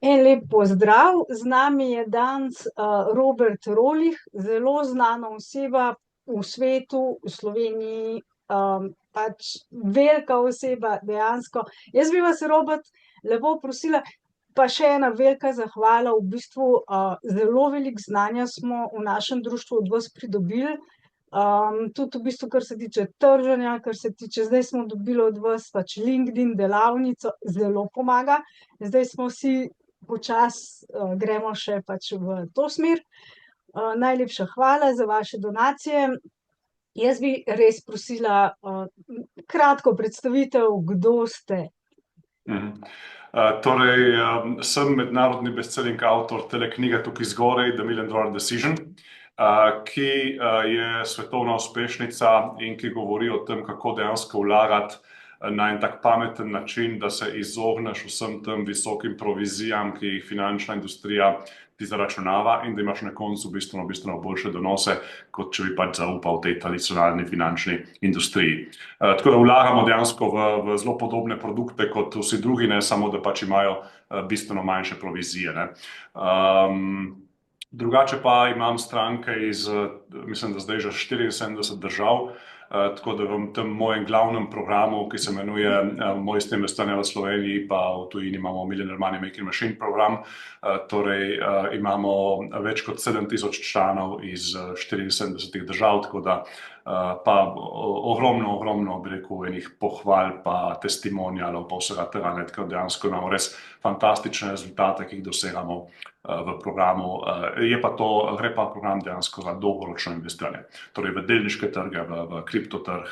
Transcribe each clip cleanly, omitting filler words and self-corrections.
En lep pozdrav, z nami je danes Robert Rolih, zelo znana oseba v svetu, v Sloveniji, pač velika oseba dejansko. Jaz bi vas, Robert, lepo prosila, pa še ena velika zahvala, v bistvu zelo veliko znanja smo v našem društvu od vas pridobili. Tudi v bistvu, kar se tiče trženja, kar se tiče, zdaj smo dobili od vas pač LinkedIn delavnico, zelo pomaga. Zdaj smo si počasi gremo še pač v to smer. Najlepša hvala za vaše donacije. Jaz bi res prosila kratko predstavitev, kdo ste. Torej, sem mednarodni bestselling avtor tele knjige tukaj zgoraj, The Million Dollar Decision, ki je svetovna uspešnica in ki govori o tem, kako dejansko vlagati na en tak pameten način, da se izogneš vsem tem visokim provizijam, ki jih finančna industrija ti zaračunava, in da imaš na koncu bistveno boljše donose, kot če bi pač zaupal tej tradicionalni finančni industriji. Tako da vlagamo dejansko v zelo podobne produkte kot vsi drugi, ne samo da pač imajo bistveno manjše provizije, ne. Drugače pa imam stranke iz, mislim, da zdaj že 74 držav, tako da v tem mojem glavnem programu, ki se imenuje Moj sistem investiranja v Sloveniji, pa v tujini imamo Millionaire Money Making Machine program, torej imamo več kot 7000 članov iz 74 držav, tako da pa ogromno, bi rekel, enih pohval pa testimonialov pa vsega tega, ne, tako dejansko imamo res fantastične rezultate, ki jih dosegamo v programu. Gre pa program dejansko za dolgoročno investiranje, torej v delniške trge, v kriptotrg,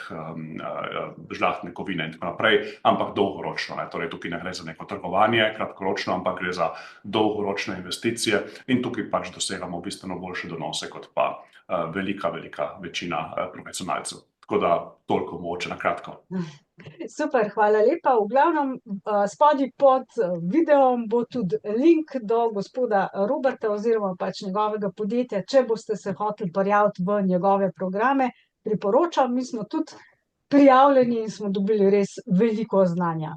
žlahtne kovine in tako naprej, ampak dolgoročno, ne, torej tukaj ne gre za neko trgovanje kratkoročno, ampak gre za dolgoročne investicije in tukaj pač dosegamo bistveno boljše donose kot pa velika večina profesionalcev. Tako da toliko mogoče na kratko. Super, hvala lepa. V glavnem, spodaj pod videom bo tudi link do gospoda Roberta oziroma pač njegovega podjetja, če boste se hoteli prijaviti v njegove programe. Priporočam, mi smo tudi prijavljeni in smo dobili res veliko znanja.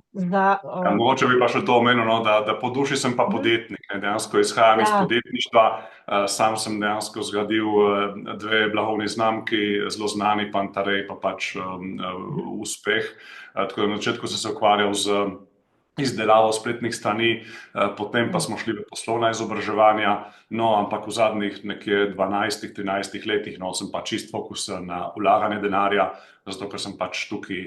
Mogoče bi pa še to omenil, no, da po duši sem pa podjetnik, ne, dejansko izhajam iz podjetništva, sam sem dejansko zgradil dve blagovni znamki, zelo znani, Pantarej pa pač Uspeh. Tako da na začetku sem se ukvarjal z izdelavo spletnih strani, potem pa smo šli v poslovna izobraževanja, no, ampak v zadnjih nekje 12-13 letih, no, sem pa čist fokus na vlaganje denarja, zato ker sem pač tukaj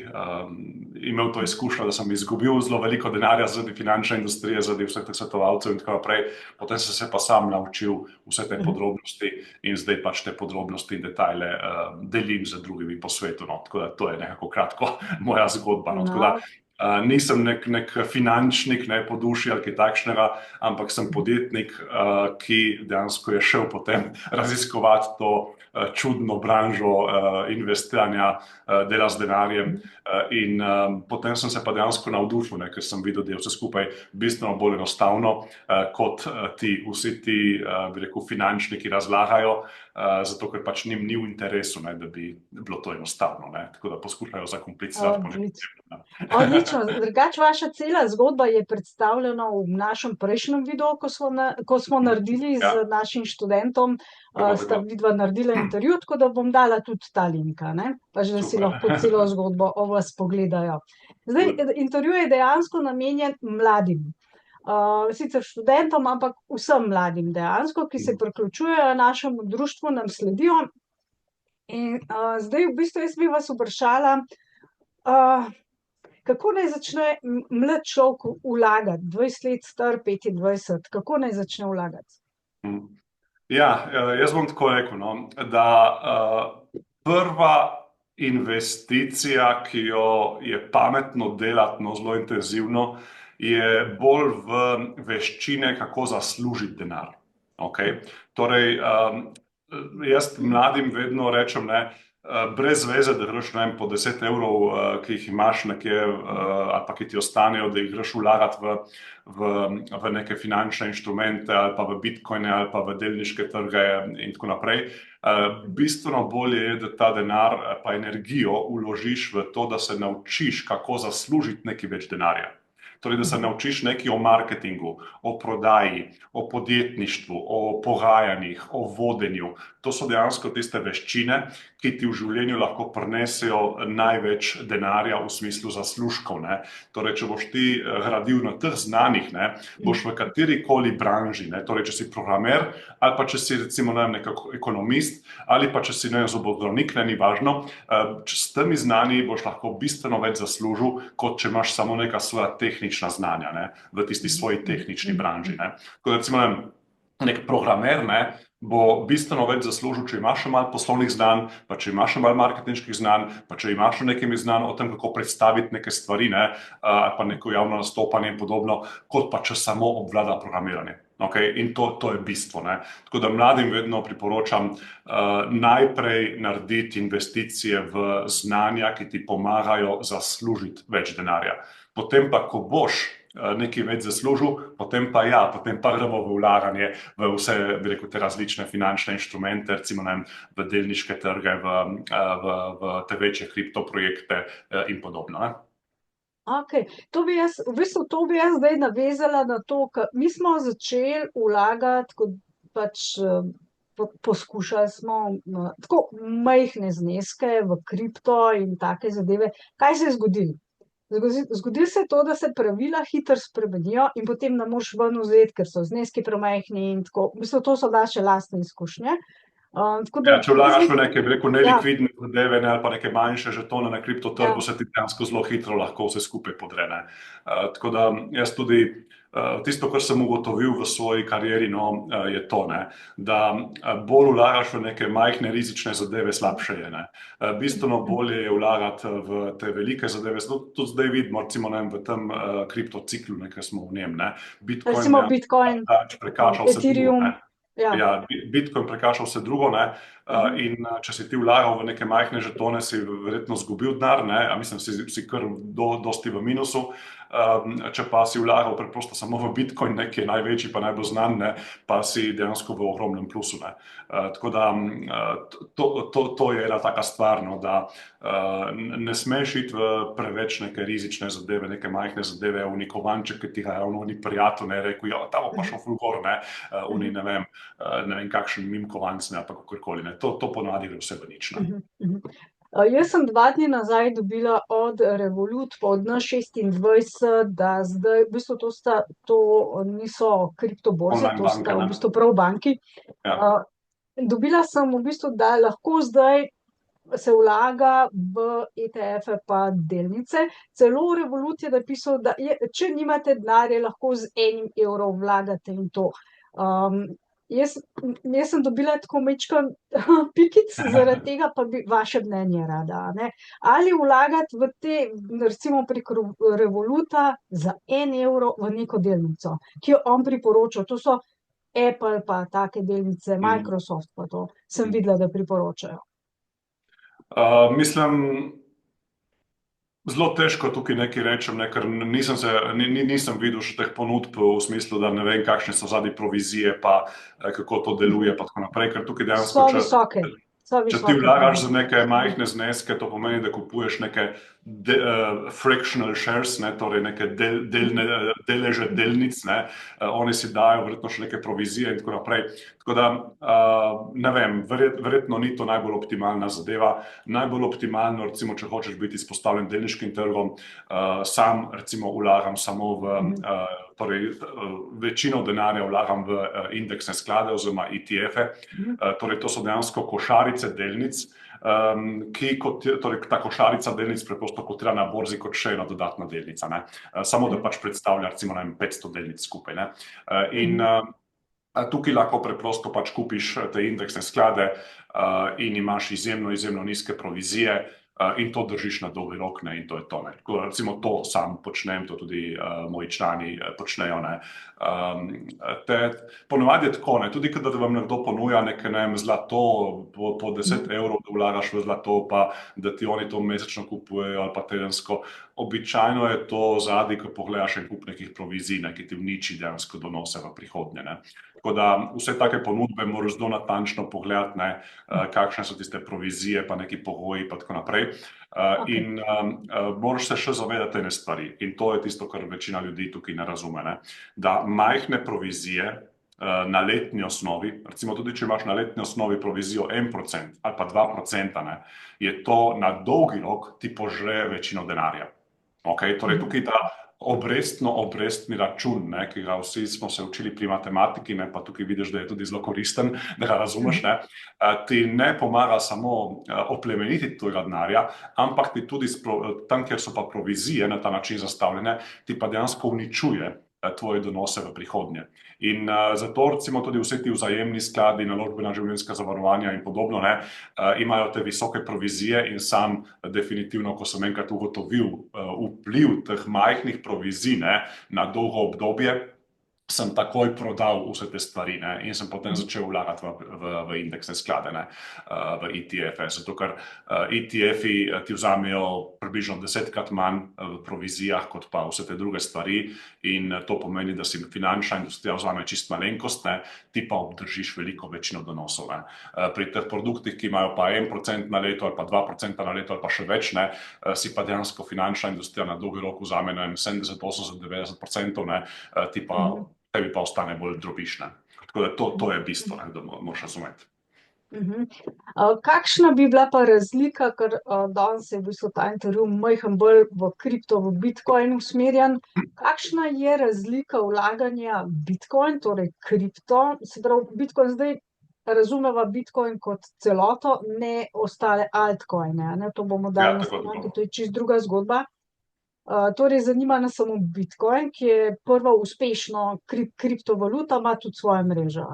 imel to izkušnjo, da sem izgubil zelo veliko denarja zaradi finančne industrije, zaradi vseh teh svetovalcev in tako naprej, potem sem se pa sam naučil vse te podrobnosti in zdaj pač te podrobnosti in detajle delim z drugimi po svetu, no, tako da to je nekako kratko moja zgodba, no, tako da nisem nek finančnik, ne, po duši ali kaj takšnega, ampak sem podjetnik, ki dejansko je šel potem raziskovati to čudno branžo investiranja, dela z denarjem, in potem sem se pa dejansko navdušil, ne, ker sem videl, da je vse skupaj bistveno bolj enostavno, kot vsi ti, bi rekel, finančniki razlagajo, zato ker pač njim ni v interesu, ne, da bi bilo to enostavno, ne, tako da poskušajo zakomplicirati. Odlično, drugače vaša cela zgodba je predstavljena v našem prejšnjem videu, ko smo naredili z našim študentom, sta vidva naredila intervju, tako da bom dala tudi ta link, ne, pač da si lahko celo zgodbo o vas pogledajo. Zdaj, intervju je dejansko namenjen mladim, sicer študentom, ampak vsem mladim dejansko, ki se priključujejo našemu društvu, nam sledijo. In zdaj v bistvu jaz bi vas vprašala, kako naj začne mlad človek vlagati, 20 let star, 25, kako naj začne vlagati? Ja, jaz bom tako rekel, no, da prva investicija, ki jo je pametno delati, no, zelo intenzivno, je bolj v veščine, kako zaslužiti denar, okej. Torej, jaz mladim vedno rečem, ne, brez veze, da greš, ne vem, po 10 evrov, ki jih imaš nekje, ali pa ki ti ostanejo, da jih greš vlagati v neke finančne inštrumente, ali pa v bitcoine, ali pa v delniške trge in tako naprej. Bistveno bolje je, da ta denar pa energijo vložiš v to, da se naučiš, kako zaslužiti nekaj več denarja. Torej, da se naučiš nekaj o marketingu, o prodaji, o podjetništvu, o pogajanjih, o vodenju. To so dejansko tiste veščine, ki ti v življenju lahko prinesejo največ denarja v smislu zaslužkov, ne. Torej, če boš ti gradil na teh znanjih, ne, boš v katerikoli branži, ne, torej, če si programer ali pa če si recimo, ne vem, nekako ekonomist ali pa če si, ne vem, zobozdravnik, ne, ni važno, s temi znanji boš lahko bistveno več zaslužil, kot če imaš samo neka svoja tehnična znanja, ne, v tisti svoji tehnični branži, ne. Kot recimo, ne vem, nek programer, ne, bo bistveno več zaslužil, če imaš še malo poslovnih znanj, pa če imaš še malo marketinških znanj, pa če imaš še nekaj znanj o tem, kako predstaviti neke stvari, ne, ali pa neko javno nastopanje in podobno, kot pa če samo obvlada programiranje. Okay? In to je bistvo, ne. Tako da mladim vedno priporočam najprej narediti investicije v znanja, ki ti pomagajo zaslužiti več denarja. Potem pa, ko boš nekaj več zaslužil, potem pa gremo v vlaganje v vse, bi rekel, te različne finančne inštrumente, recimo, ne vem, v delniške trge, v te večje kriptoprojekte in podobno, ne. Okay. V bistvu to bi jaz zdaj navezala na to, ker mi smo začeli vlagati, kot pač poskušali smo tako majhne zneske v kripto in take zadeve. Kaj se je zgodilo? Zgodilo se je to, da se pravila hitro spremenijo in potem ne moreš ven vzeti, ker so zneski premajhni in tako. V bistvu to so naše lastne izkušnje. Če vlagaš v neke, bi rekel, nelikvidne zadeve, ne, ali pa neke manjše žetone na kriptotrgu, se ti dejansko zelo hitro lahko vse skupaj podre, ne. Tako da jaz tudi tisto, kar sem ugotovil v svoji karieri, no, je to, ne, da bolj vlagaš v neke majhne rizične zadeve, slabše je, ne. Bistveno bolje je vlagati v te velike zadeve. Tudi zdaj vidimo, recimo, ne, v tem kriptociklu, ne, ki smo v njem, ne. Recimo Bitcoin, Ethereum. Ja, Bitcoin prekaša vse drugo, ne, in če si ti vlagal v neke majhne žetone, si verjetno izgubil denar, ne, a mislim, si kar dosti v minusu, če pa si vlagal preprosto samo v Bitcoin, ne, ki je največji pa najbolj znan, ne, pa si dejansko v ogromnem plusu, ne. Tako da to je ena taka stvar, no, da ne smeš iti v preveč neke rizične zadeve, neke majhne zadeve, v nek kovanček, ki ti ga ravno ni prijatelj, ne, rekel, ja, ta bo pa šel ful gor, ne, ne vem kakšen mim kovanc, ne, pa kakorkoli, ne, to ponavadi gre vse v nič, ne. Jaz sem 2 dni nazaj dobila od Revolut, pa od N26, da zdaj, v bistvu to niso kriptoborze, to sta v bistvu prav banki. Ja. Dobila sem v bistvu, da lahko zdaj se vlaga v ETF-e pa delnice. Celo Revolut je napisal, da če nimate denarja, lahko z 1 evrom vlagate in to. Jaz sem dobila tako majčken pikic zaradi tega, pa bi vaše mnenje rada, ne. Ali vlagati v te, recimo preko Revoluta za 1 evro v neko delnico, ki jo on priporoča, to so Apple pa take delnice, Microsoft pa to, sem videla, da priporočajo. Mislim, zelo težko tukaj nekaj rečem, ne, ker nisem videl še teh ponudb v smislu, da ne vem, kakšne so zadaj provizije, pa kako to deluje, pa tako naprej, ker tukaj dejansko, če ti vlagaš za neke majhne zneske, to pomeni, da kupuješ neke fractional shares, ne, torej neke deleže delnic, ne, oni si dajo verjetno še neke provizije in tako naprej. Tako da, ne vem, verjetno ni to najbolj optimalna zadeva. Najbolj optimalno, recimo, če hočeš biti izpostavljen delniškim trgom, sam recimo vlagam samo torej večino denarja vlagam v indeksne sklade oziroma ETF-e, torej to so dejansko košarice delnic, torej ta košarica delnic preprosto kotira na borzi kot še ena dodatna delnica, ne. Samo da pač predstavlja recimo, ne vem, 500 delnic skupaj, ne. In tukaj lahko preprosto pač kupiš te indeksne sklade in imaš izjemno nizke provizije in to držiš na dolgi rok, ne, in to je to, ne. Recimo to sam počnem, to tudi moji člani počnejo, ne. Ponavadi je tako, ne, tudi kadar vam nekdo ponuja neke, ne vem, zlato po 10 evrov, da vlagaš v zlato, pa da ti oni to mesečno kupujejo ali pa tedensko, običajno je to zadnji, ko pogledaš en kup nekih provizij, ki ti uniči dejansko donose v prihodnje. Ne. Tako da vse take ponudbe moraš zelo natančno pogledati, kakšne so tiste provizije, pa neki pogoji, pa tako naprej. In moraš se še zavedati ene stvari. In to je tisto, kar večina ljudi tukaj ne razume. Ne. Da majhne provizije na letni osnovi, recimo tudi, če imaš na letni osnovi provizijo 1% ali pa 2%, ne, je to na dolgi rok ti požre večino denarja. Okay? Torej, tukaj ta obrestni račun, ki ga vsi smo se učili pri matematiki, pa tukaj vidiš, da je tudi zelo koristen, da ga razumeš, ti ne pomaga samo oplemeniti tega denarja, ampak ti tudi tam, kjer so pa provizije na ta način zastavljene, ti pa dejansko uničuje tvoje donose v prihodnje. In zato recimo tudi vse ti vzajemni skladi, naložbena življenjska zavarovanja in podobno, imajo te visoke provizije in sam definitivno, ko sem enkrat ugotovil vpliv teh majhnih provizij na dolgo obdobje, sem takoj prodal vse te stvari in sem potem začel vlagati v indeksne sklade, v ETF-e, zato ker ETF-i ti vzamejo približno 10-krat manj v provizijah kot pa vse te druge stvari in to pomeni, da si finančna industrija vzame čist malenkost, ti pa obdržiš veliko večino donosov. Pri teh produktih, ki imajo pa 1% na leto ali pa 2% na leto ali pa še več, si pa dejansko finančna industrija na dolgi rok vzame 70, 80, 90%, tebi pa ostane bolj drobiš. Tako da to je bistvo, da moraš razumeti. Kakšna bi bila pa razlika, ker danes je v bistvu ta intervju majhen bolj v kripto, v Bitcoin usmerjen, kakšna je razlika vlaganja Bitcoin, torej kripto, se pravi Bitcoin zdaj razumeva Bitcoin kot celoto, ne ostale altcoine, to bomo dali na stran, to je čisto druga zgodba. Torej, zanima nas samo Bitcoin, ki je prva uspešno kriptovaluta, ima tudi svojo mrežo.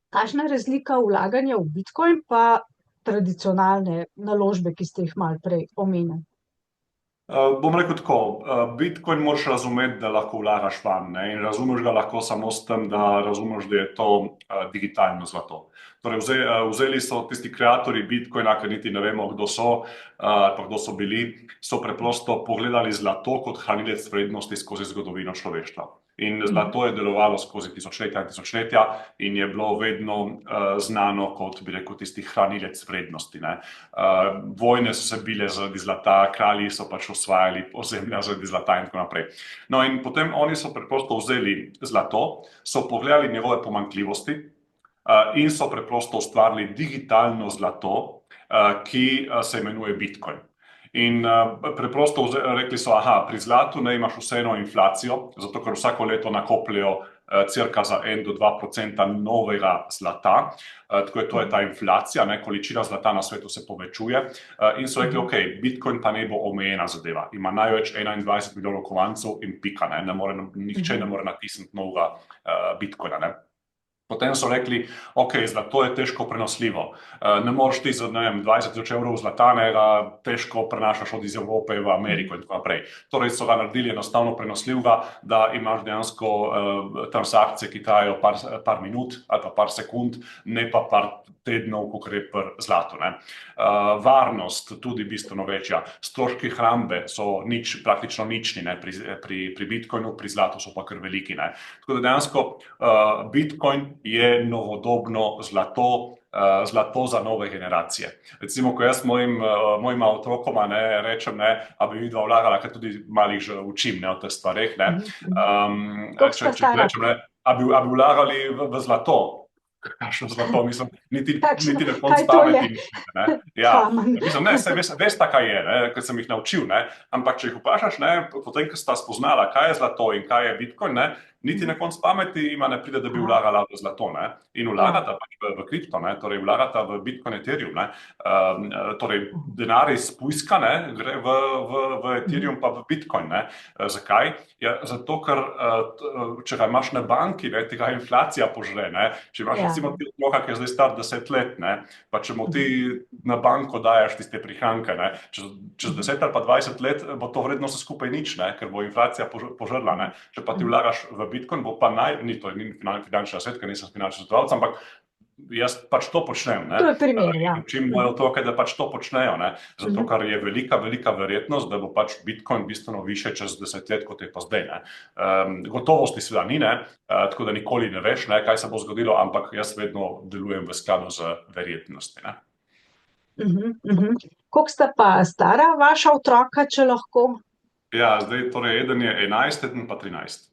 Kakšna je razlika vlaganja v Bitcoin pa tradicionalne naložbe, ki ste jih malo prej omenili? Bom rekel tako, Bitcoin moraš razumeti, da lahko vlagaš van in razumeš ga lahko samo s tem, da razumeš, da je to digitalno zlato. Torej, vzeli so tisti kreatorji Bitcoina, ker niti ne vemo, kdo so, pa kdo so bili, so preprosto pogledali zlato kot hranilec vrednosti skozi zgodovino človeštva. In zlato je delovalo skozi tisočletja in tisočletja in je bilo vedno znano kot, bi rekel, tisti hranilec vrednosti. Vojne so se bile zaradi zlata, kralji so pač osvajali ozemlja zaradi zlata in tako naprej. No in potem oni so preprosto vzeli zlato, so pogledali njegove pomanjkljivosti in so preprosto ustvarili digitalno zlato, ki se imenuje Bitcoin. In preprosto rekli so, pri zlatu imaš vseeno inflacijo, zato ker vsako leto nakopljajo cirka za 1 do 2% novega zlata, tako je to je ta inflacija, količina zlata na svetu se povečuje in so rekli, ok, Bitcoin pa ne bo omejena zadeva, ima največ 21 milijonov kovancev in pika, nihče ne more natisniti novega Bitcoina. Potem so rekli, ok, zlato je težko prenosljivo, ne moreš ti za 20.000 evrov zlata, ga težko prenašaš od iz Evrope v Ameriko in tako naprej. Torej so ga naredili enostavno prenosljivega, da imaš dejansko transakcije, ki trajajo par minut ali pa par sekund, ne pa par tednov, kot je pri zlatu. Varnost tudi bistveno večja, stroški hrambe so praktično nični pri Bitcoinu, pri zlatu so pa kar veliki. Tako da dejansko Bitcoin je novodobno zlato za nove generacije. Recimo, ko jaz mojima otrokoma rečem, a bi vidva vlagala, ker tudi malih že učim o teh stvareh, če rečem, a bi vlagali v zlato. Kakšno zlato, mislim, niti ne konc pameti. Veste, kaj je, ker sem jih naučil, ampak če jih vprašaš, potem, ko sta spoznala, kaj je zlato in kaj je Bitcoin, niti na konc pameti ima ne pride, da bi vlagala v zlato. In vlagata pač v kripto, torej vlagata v Bitcoin, Ethereum. Torej, denar iz pujska gre v Ethereum pa v Bitcoin. Zakaj? Zato, ker če ga imaš na banki, ti ga inflacija požre. Če imaš recimo ti otroka, ki je zdaj star 10 let, pa če mu ti na banko dajaš tiste prihranke, čez 10 ali pa 20 let bo to vredno vse skupaj nič, ker bo inflacija požrla. Če pa ti vlagaš v Bitcoin, bo pa to ni finančna svet, ker nisem finančni svetovalec, ampak jaz pač to počnem. Ne? To je primer, ja. Učim moje otroke, da pač to počnejo, ne? Zato, ker je velika verjetnost, da bo pač Bitcoin bistveno više čez 10 let, kot je pa zdaj. Ne? Gotovosti seveda ni, ne? Tako da nikoli ne veš, ne, kaj se bo zgodilo, ampak jaz vedno delujem v skladu z verjetnosti. Ne? Koliko sta pa stara vaša otroka, če lahko? Ja, zdaj torej eden je 11, eden pa 13.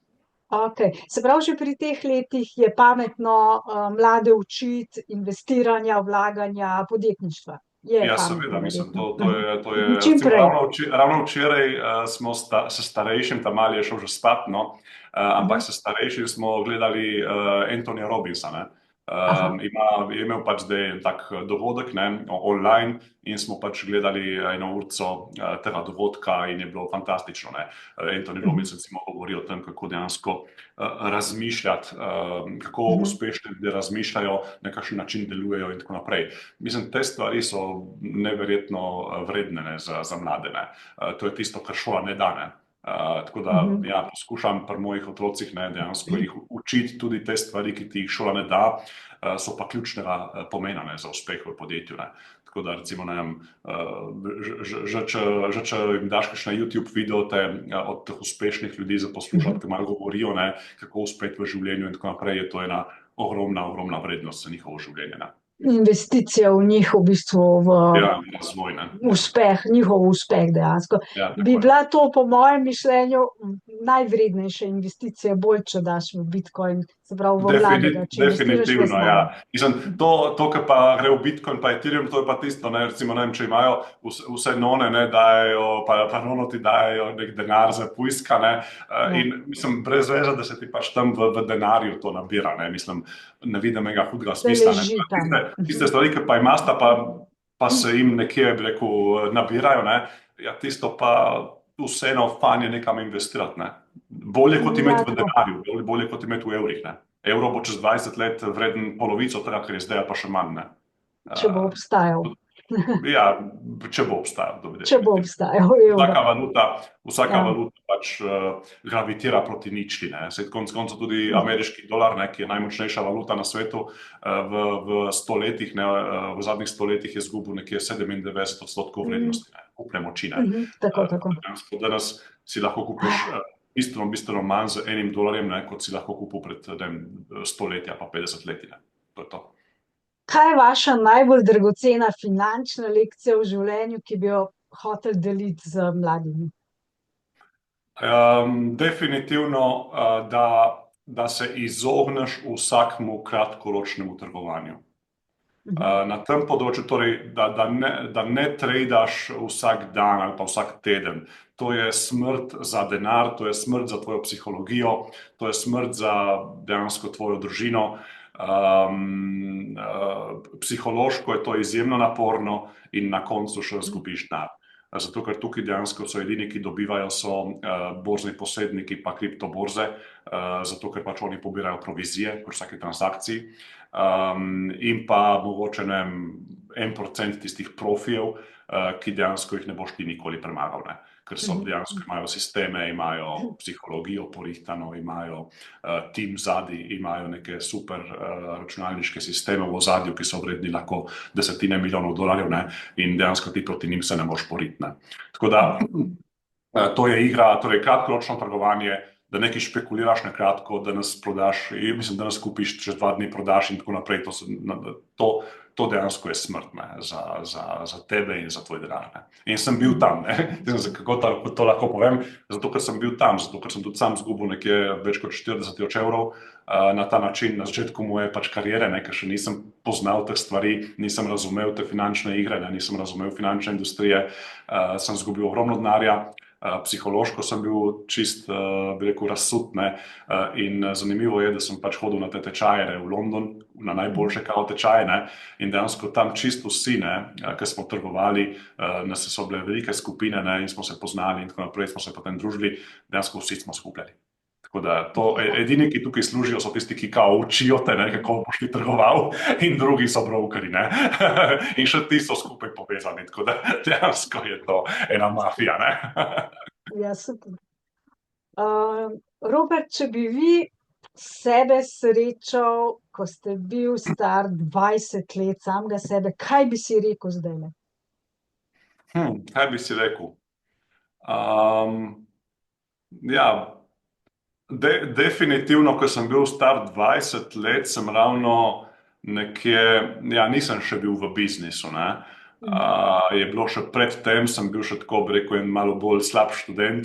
Okay. Se pravi, že pri teh letih je pametno mlade učiti investiranja, vlaganja, podjetništva. Je Ja, pametno, seveda, mislim, verjetno. to je Čim recimo, prej. ravno včeraj smo s starejšim, ta mali je šel že spat, no, ampak s starejšim smo gledali Anthonyja Robbinsa, ne. Je imel pač zdaj en tak dogodek, ne, online, in smo pač gledali eno urco tega dogodka in je bilo fantastično, ne. Anthony Robbins recimo govori o tem, kako dejansko razmišljati, kako uspešni ljudje razmišljajo, na kakšen način delujejo in tako naprej. Mislim, te stvari so neverjetno vredne, ne, za mlade, ne. To je tisto, kar šola ne da, ne. Tako da ja, poskušam pri mojih otrocih, ne, dejansko jih učiti tudi te stvari, ki ti jih šola ne da, so pa ključnega pomena, ne, za uspeh v podjetju, ne. Tako da recimo, ne vem, že če jim daš kakšne YouTube videote od teh uspešnih ljudi za poslušati, ki malo govorijo, ne, kako uspeti v življenju in tako naprej, je to ena ogromna vrednost za njihovo življenje, ne. Investicija v njih v bistvu razvoj, ne. Uspeh, njihov uspeh dejansko. Ja, Bi bila to po mojem mišljenju najvrednejša investicija, bolj če daš v Bitcoin, se pravi v mladega, če investiraš v znanje. Ja. Mislim, to, kar pa gre v Bitcoin pa Ethereum, to je pa tisto, ne, recimo, ne vem, če imajo vse none, ne, dajejo, pa nonoti dajejo nek denar za pujska, ne, in mislim, brez veze, da se ti pač tam v denarju to nabira, ne, mislim, ne vidim enega hudega smisla, ne. Tiste stvari, ki pa imasta, pa se jim nekje, bi rekel, nabirajo, ne, ja, tisto pa vseeno fajn je nekam investirati, ne. Bolje kot imeti v denarju, bolje kot imeti v evrih, ne. Evro bo čez 20 let vreden polovico tega, kar je zdaj, pa še manj, ne. Če bo obstajal. Ja, če bo obstajal. Če bo obstajal evro. Vsaka valuta pač gravitira proti ničli, ne. Saj konec koncev tudi ameriški dolar, ne, ki je najmočnejša valuta na svetu, v 100 letih, ne, v zadnjih 100 letih je izgubil nekje 97% vrednosti, ne, kupne moči, ne. Tako. Danes si lahko kupiš bistveno manj z $1, ne, kot si lahko kupil pred 100 leti pa 50 leti, ne. To je to. Kaj je vaša najbolj dragocena finančna lekcija v življenju, ki bi jo hoteli deliti z mladimi? Definitivno, da se izogneš vsakemu kratkoročnemu trgovanju. Na tem področju, torej, da ne tradaš vsak dan ali pa vsak teden. To je smrt za denar, to je smrt za tvojo psihologijo, to je smrt za dejansko tvojo družino. Psihološko je to izjemno naporno in na koncu še izgubiš denar. Zato, ker tukaj dejansko so edini, ki dobivajo, so borzni posredniki pa kriptoborze, zato, ker pač oni pobirajo provizije pri vsaki transakciji, in pa mogoče, ne vem, 1% tistih profijev, ki dejansko jih ne boš ti nikoli premagal, ne. Ker so dejansko imajo sisteme, imajo psihologijo porihtano, imajo tim zadaj, imajo neke super računalniške sisteme v ozadju, ki so vredni lahko $10 milijonov, ne, in dejansko ti proti njim se ne moreš boriti, ne. Tako da, to je igra, torej kratkoročno trgovanje, da nekaj špekuliraš na kratko, da nas prodaš, mislim, da nas kupiš, čez 2 dni prodaš in tako naprej, to dejansko je smrt, ne, za tebe in za tvoj denar, ne. In sem bil tam, ne, kako to lahko povem, zato ker sem bil tam, zato ker sem tudi sam izgubil nekje več kot 40.000 evrov na ta način, na začetku moje pač kariere, ne, ker še nisem poznal teh stvari, nisem razumel te finančne igre, ne, nisem razumel finančne industrije, sem izgubil ogromno denarja. Psihološko sem bil čist, bi rekel, razsut, ne, in zanimivo je, da sem pač hodil na te tečaje v London, na najboljše kao tečaje, ne, in dejansko tam čisto vsi, ne, ki smo trgovali, nas so bile velike skupine, ne, in smo se poznali in tako naprej, smo se potem družili, dejansko vsi smo skupljali. Tako da to, edini, ki tukaj služijo, so tisti, ki kao učijo te, ne, kako boš ti trgoval, in drugi so brokeri, ne, in še ti so skupaj povezani, tako da dejansko je to ena mafija, ne. Ja, super. Robert, če bi vi sebe srečal ko ste bil star 20 let samega sebe, kaj bi si rekel zdajle? Kaj bi si rekel? Ja, definitivno, ko sem bil star 20 let, sem ravno nekje, ja, nisem še bil v biznisu, ne. Je bilo še pred tem, sem bil še tako, bi rekel, en malo bolj slab študent.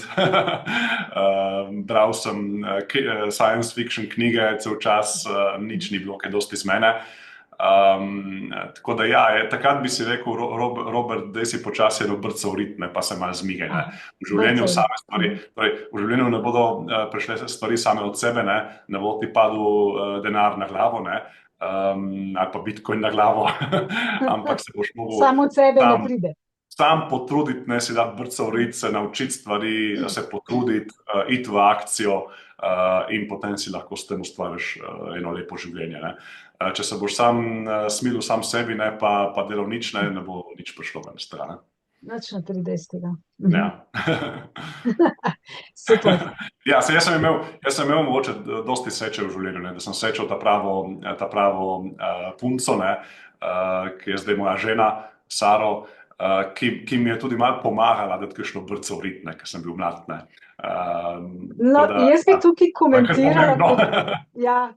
Bral sem science fiction knjige cel čas, nič ni bilo kaj dosti z mene. Tako da ja, takrat bi si rekel, Robert, daj si počasi brco v ritme, pa se malo zmigaj, ne. V življenju same stvari, torej v življenju ne bodo prišle stvari same od sebe, ne bo ti padel denar na glavo, ne, ali pa bitcoin na glavo, ampak se boš mogel Samo od sebe ne pride. sam potruditi, ne si dati brco v rit, se naučiti stvari, se potruditi, iti v akcijo, in potem si lahko s tem ustvariš eno lepo življenje, ne. Če se boš sam smilil sam sebi, ne, pa delal nič, ne bo nič prišlo ven stran. Nič ne pride iz tega. Ja. Super. Ja, jaz sem imel mogoče dosti sreče v življenju, ne, da sem srečal ta pravo punco, ne, ki je zdaj moja žena, Saro, ki mi je tudi malo pomagala dati kakšno brco v rit, ne, ker sem bil mlad, ne. No, jaz bi tukaj komentirala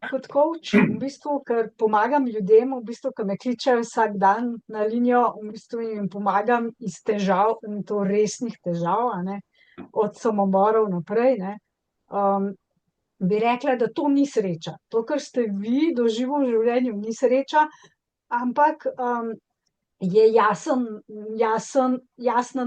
kot coach, v bistvu, ker pomagam ljudem, v bistvu, ki me kličejo vsak dan na linijo, v bistvu jim pomagam iz težav, in to resnih težav, a ne, od samomorov naprej, ne. Bi rekla, da to ni sreča. To, kar ste vi doživeli v življenju, ni sreča, ampak je jasna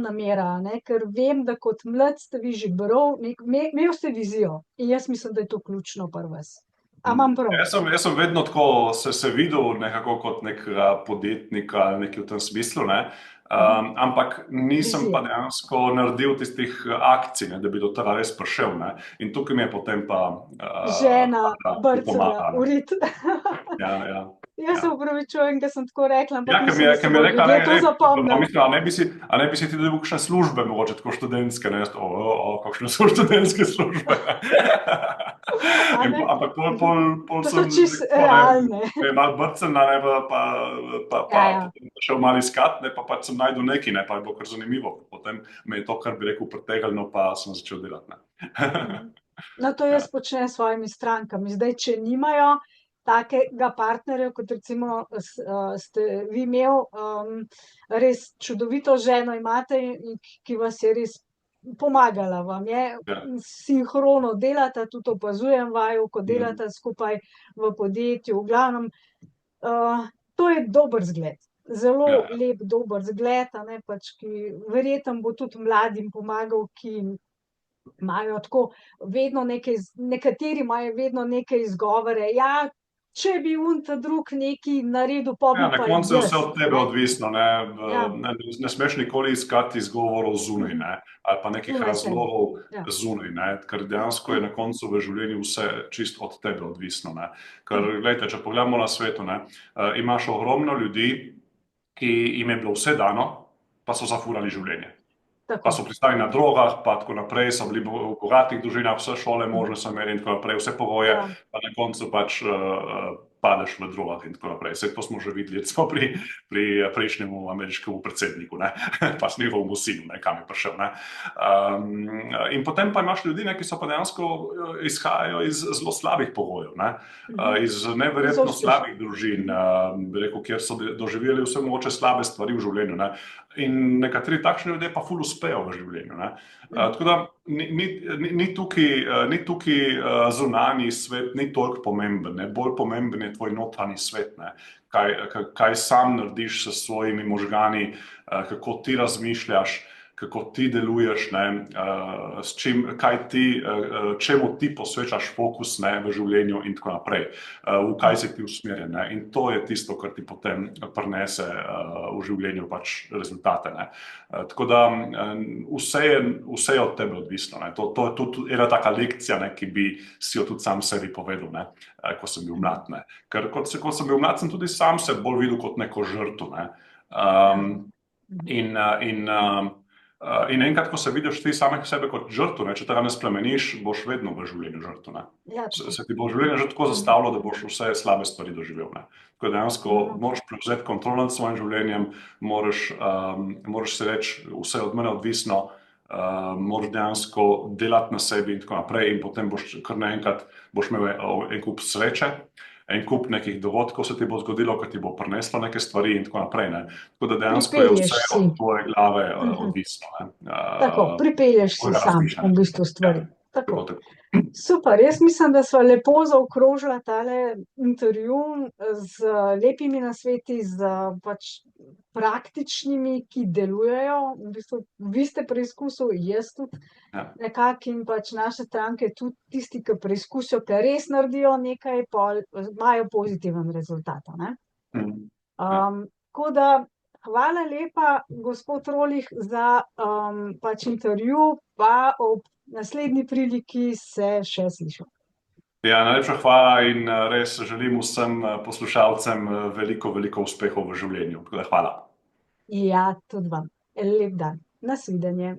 namera, ne, ker vem, da kot mlad ste vi že bral, imel ste vizijo in jaz mislim, da je to ključno pri vas. A imam prav? Jaz sem vedno tako se videl nekako kot nekega podjetnika ali nekaj v tem smislu, ne, ampak nisem pa dejansko naredil tistih akcij, ne, da bi do tega res prišel, ne, in tukaj mi je potem pa žena brcala v rit. Ja. Jaz se opravičujem, ker sem tako rekla, ampak mislim, da se bodo ljudje to zapomnili. Mislim, a ne bi si ti dobil kakšne službe, mogoče tako študentske, ne, kakšne so študentske službe. Ampak pol to so čisto realne. Me je malo brcena, ne, pa šel malo iskat, ne, pa pač sem najdel nekaj, ne, pa je bilo kar zanimivo. Potem me je to, kar bi rekel, pritegnilo, pa sem začel delati, ne. No, to jaz počnem s svojimi strankami. Zdaj, če nimajo takega partnerja, kot recimo ste vi imel, res čudovito ženo imate, ki vas je res pomagala, vam je sinhrono delata, tudi opazujem vaju, ko delata skupaj v podjetju, v glavnem, to je dober zgled. Zelo lep, dober zgled, a ne, pač, ki verjetno bo tudi mladim pomagal, ki imajo tako vedno nekateri imajo vedno neke izgovore, ja, če bi ta drug nekaj naredil, pa bi pa jaz. Na koncu je vse od tebe odvisno, ne, ne smeš nikoli iskati izgovorov zunaj, ne, ali pa nekih razlogov zunaj, ne, ker dejansko je na koncu v življenju vse čisto od tebe odvisno, ne. Ker, glejte, če pogledamo na svetu, ne, imaš ogromno ljudi, ki jim je bilo vse dano, pa so zafurali življenje. Pa so pristali na drogah, pa tako naprej, so bili v bogatih družinah, vse šole možne so imeli in tako naprej, vse pogoje, pa na koncu pač padeš v drogah in tako naprej. Saj to smo že videli, recimo pri prejšnjemu ameriškemu predsedniku, ne, pa s njegovemu sinu, ne, kam je prišel, ne. In potem pa imaš ljudi, ne, ki so pa dejansko izhajajo iz zelo slabih pogojev, ne, iz neverjetno slabih družin, bi rekel, kjer so doživeli vse mogoče slabe stvari v življenju, ne. In nekateri takšni ljudje pa ful uspejo v življenju, ne. Tako da ni tukaj zunanji svet, ni toliko pomemben, ne, bolj pomemben je tvoj notranji svet, ne. Kaj sam narediš s svojimi možgani, kako ti razmišljaš, kako ti deluješ, ne, čemu ti posvečaš fokus, ne, v življenju in tako naprej, v kaj si ti usmerjen, ne, in to je tisto, kar ti potem prinese v življenju pač rezultate, ne. Tako da vse je od tebe odvisno, ne, to je tudi ena taka lekcija, ne, ki bi si jo tudi sam sebi povedal, ne, ko sem bil mlad, ne, ker ko sem bil mlad, sem tudi sam se bolj videl kot neko žrtev, ne, In enkrat, ko se vidiš ti samega sebe kot žrtev, če tega ne spremeniš, boš vedno v življenju žrtev. Ja, Se ti bo življenje že tako zastavilo, da boš vse slabe stvari doživel. Tako dejansko moraš prevzeti kontrolo nad svojim življenjem, moraš si reči, vse je od mene odvisno, moraš dejansko delati na sebi in tako naprej, in potem boš kar naenkrat imel en kup sreče, en kup nekih dogodkov se ti bo zgodilo, ki ti bo prineslo neke stvari in tako naprej. Tako da dejansko je vse od tvoje glave odvisno. Tako, pripelješ si sam v bistvu stvari. Tako. Super, jaz mislim, da sva lepo zaokrožila tale intervju z lepimi nasveti, z pač praktičnimi, ki delujejo. V bistvu, vi ste preizkusili, jaz tudi nekako, in pač naše stranke tudi tisti, ki preizkusijo, ki res naredijo nekaj, pol imajo pozitiven rezultat. Tako da hvala lepa, gospod Rolih, za pač intervju, pa ob naslednji priliki se še slišimo. Ja, najlepša hvala in res želim vsem poslušalcem veliko, veliko uspehov v življenju. Hvala. Ja, tudi vam. Lep dan. Nasvidenje.